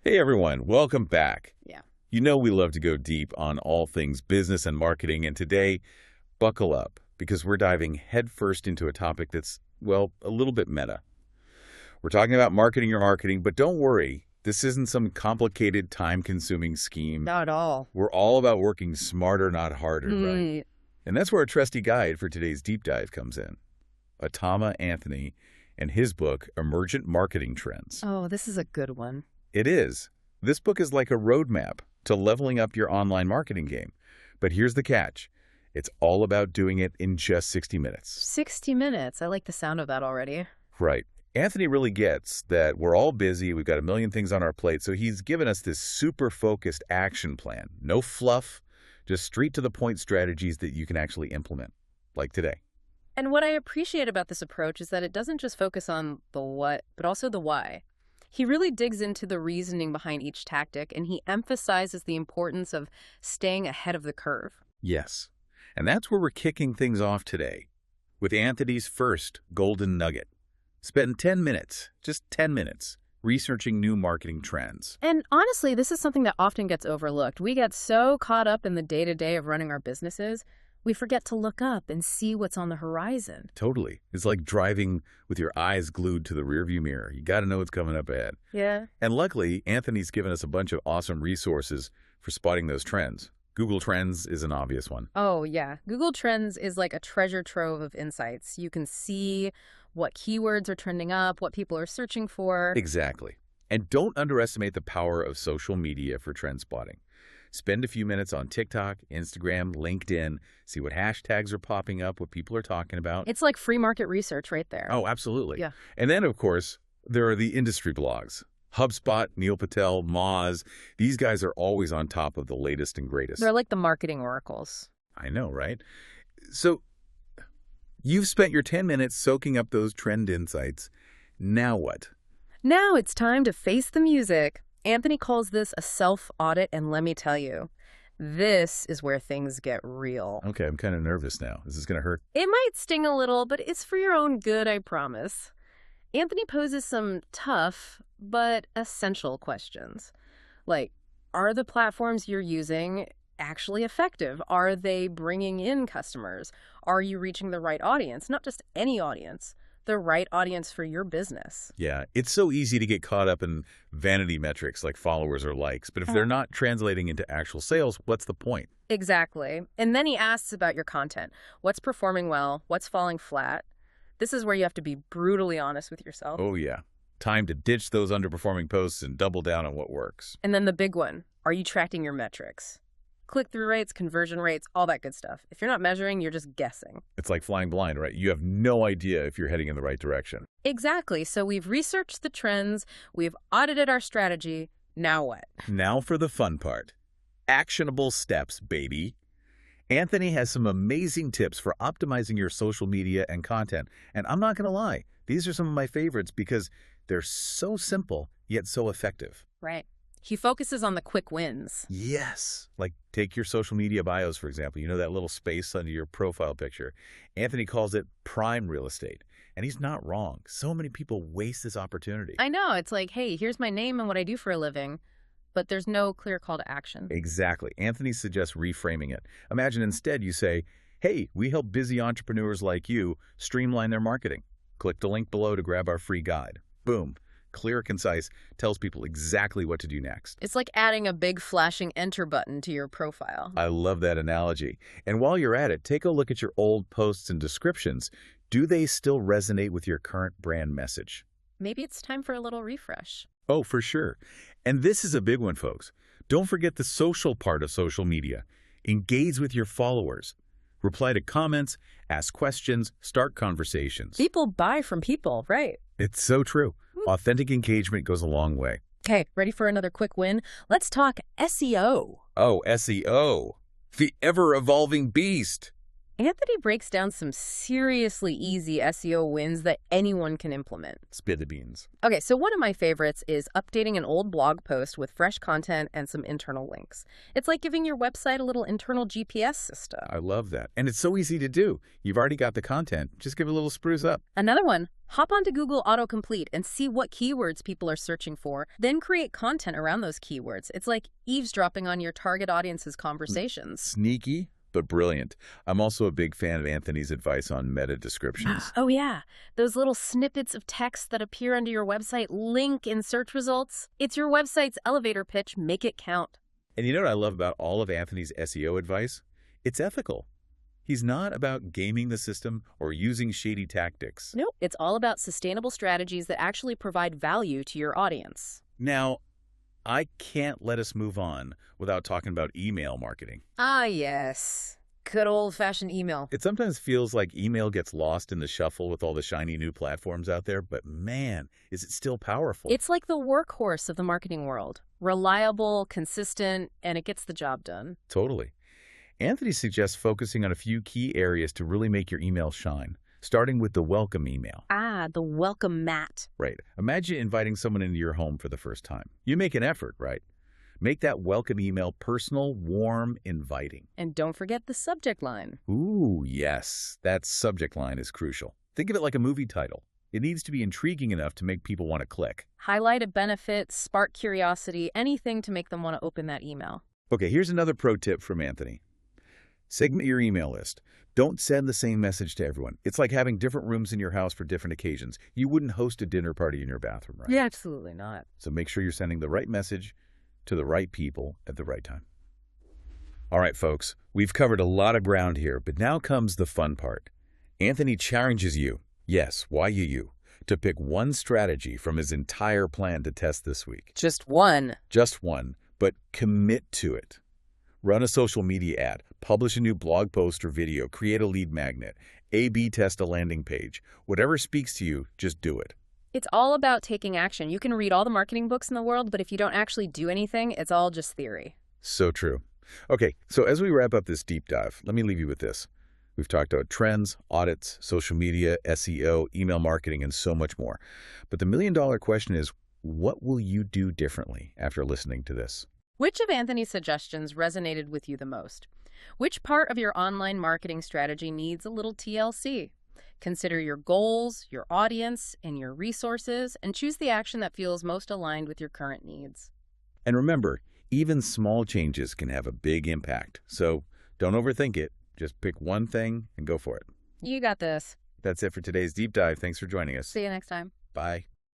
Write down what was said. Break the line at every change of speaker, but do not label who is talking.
Hey everyone, welcome back.
Yeah.
You know we love to go deep on all things business and marketing, and today, buckle up, because we're diving headfirst into a topic that's, well, a little bit meta. We're talking about marketing your marketing, but don't worry, this isn't some complicated, time-consuming scheme.
Not at all.
We're all about working smarter, not harder, right? And that's where our trusty guide for today's deep dive comes in. Atama Anthony and his book, Emergent Marketing Trends.
Oh, this is a good one.
It is. This book is like a roadmap to leveling up your online marketing game. But here's the catch. It's all about doing it in just 60 minutes.
60 minutes. I like the sound of that already.
Right. Anthony really gets that we're all busy. We've got a million things on our plate. So he's given us this super focused action plan. No fluff, just straight to the point strategies that you can actually implement, like today.
And what I appreciate about this approach is that it doesn't just focus on the what, but also the why. He really digs into the reasoning behind each tactic, and he emphasizes the importance of staying ahead of the curve.
Yes. And that's where we're kicking things off today, with Anthony's first golden nugget. Spend 10 minutes, just 10 minutes, researching new marketing trends.
And honestly, this is something that often gets overlooked. We get so caught up in the day-to-day of running our businesses, we forget to look up and see what's on the horizon.
Totally. It's like driving with your eyes glued to the rearview mirror. You got to know what's coming up ahead.
Yeah.
And luckily, Anthony's given us a bunch of awesome resources for spotting those trends. Google Trends is an obvious one.
Oh, yeah. Google Trends is like a treasure trove of insights. You can see what keywords are trending up, what people are searching for.
Exactly. And don't underestimate the power of social media for trend spotting. Spend a few minutes on TikTok, Instagram, LinkedIn, see what hashtags are popping up, what people are talking about.
It's like free market research right there.
Oh, absolutely.
Yeah.
And then, of course, there are the industry blogs. HubSpot, Neil Patel, Moz. These guys are always on top of the latest and greatest.
They're like the marketing oracles.
I know, right? So you've spent your 10 minutes soaking up those trend insights. Now what?
Now it's time to face the music. Anthony calls this a self-audit, and let me tell you, this is where things get real.
Okay, I'm kind of nervous now. Is this going to hurt?
It might sting a little, but it's for your own good, I promise. Anthony poses some tough but essential questions. Like, are the platforms you're using actually effective? Are they bringing in customers? Are you reaching the right audience? Not just any audience, the right audience for your business.
Yeah, it's so easy to get caught up in vanity metrics like followers or likes, but if they're not translating into actual sales, what's the point?
Exactly. And then he asks about your content. What's performing well? What's falling flat? This is where you have to be brutally honest with yourself.
Oh, yeah. Time to ditch those underperforming posts and double down on what works.
And then the big one, are you tracking your metrics? Click-through rates, conversion rates, all that good stuff. If you're not measuring, you're just guessing.
It's like flying blind, right? You have no idea if you're heading in the right direction.
Exactly. So we've researched the trends, we've audited our strategy. Now what?
Now for the fun part. Actionable steps, baby. Anthony has some amazing tips for optimizing your social media and content. And I'm not going to lie, these are some of my favorites because they're so simple, yet so effective.
Right. He focuses on the quick wins.
Yes. Like take your social media bios, for example. You know that little space under your profile picture. Anthony calls it prime real estate. And he's not wrong. So many people waste this opportunity.
I know. It's like, hey, here's my name and what I do for a living. But there's no clear call to action.
Exactly. Anthony suggests reframing it. Imagine instead you say, hey, we help busy entrepreneurs like you streamline their marketing. Click the link below to grab our free guide. Boom. Clear, concise, tells people exactly what to do next.
It's like adding a big flashing enter button to your profile.
I love that analogy. And while you're at it, take a look at your old posts and descriptions. Do they still resonate with your current brand message?
Maybe it's time for a little refresh.
Oh, for sure. And this is a big one, folks. Don't forget the social part of social media. Engage with your followers. Reply to comments, ask questions, start conversations.
People buy from people, right?
It's so true. Authentic engagement goes a long way.
Okay, ready for another quick win? Let's talk SEO.
Oh, SEO. The ever-evolving beast.
Anthony breaks down some seriously easy SEO wins that anyone can implement.
Spill the beans.
Okay, so one of my favorites is updating an old blog post with fresh content and some internal links. It's like giving your website a little internal GPS system.
I love that. And it's so easy to do. You've already got the content. Just give it a little spruce up.
Another one, hop onto Google Autocomplete and see what keywords people are searching for, then create content around those keywords. It's like eavesdropping on your target audience's conversations.
Sneaky, but brilliant. I'm also a big fan of Anthony's advice on meta descriptions.
Oh yeah, those little snippets of text that appear under your website link in search results. It's your website's elevator pitch, make it count.
And you know what I love about all of Anthony's SEO advice? It's ethical. He's not about gaming the system or using shady tactics.
Nope, it's all about sustainable strategies that actually provide value to your audience.
Now, I can't let us move on without talking about email marketing.
Ah, yes. Good old-fashioned email.
It sometimes feels like email gets lost in the shuffle with all the shiny new platforms out there, but man, is it still powerful.
It's like the workhorse of the marketing world. Reliable, consistent, and it gets the job done.
Totally. Anthony suggests focusing on a few key areas to really make your email shine, starting with the welcome email.
Ah, the welcome mat.
Right. Imagine inviting someone into your home for the first time. You make an effort, right? Make that welcome email personal, warm, inviting.
And don't forget the subject line.
Ooh, yes. That subject line is crucial. Think of it like a movie title. It needs to be intriguing enough to make people want to click.
Highlight a benefit, spark curiosity, anything to make them want to open that email.
Okay, here's another pro tip from Anthony. Segment your email list. Don't send the same message to everyone. It's like having different rooms in your house for different occasions. You wouldn't host a dinner party in your bathroom, right?
Yeah, absolutely not.
So make sure you're sending the right message to the right people at the right time. All right, folks, we've covered a lot of ground here, but now comes the fun part. Anthony challenges you, yes, you, to pick one strategy from his entire plan to test this week.
Just one.
Just one, but commit to it. Run a social media ad, publish a new blog post or video, create a lead magnet, A/B test a landing page. Whatever speaks to you, just do it.
It's all about taking action. You can read all the marketing books in the world, but if you don't actually do anything, it's all just theory.
So true. Okay, so as we wrap up this deep dive, let me leave you with this. We've talked about trends, audits, social media, SEO, email marketing, and so much more. But the million-dollar question is, what will you do differently after listening to this?
Which of Anthony's suggestions resonated with you the most? Which part of your online marketing strategy needs a little TLC? Consider your goals, your audience, and your resources, and choose the action that feels most aligned with your current needs.
And remember, even small changes can have a big impact. So don't overthink it. Just pick one thing and go for it.
You got this.
That's it for today's deep dive. Thanks for joining us.
See you next time.
Bye.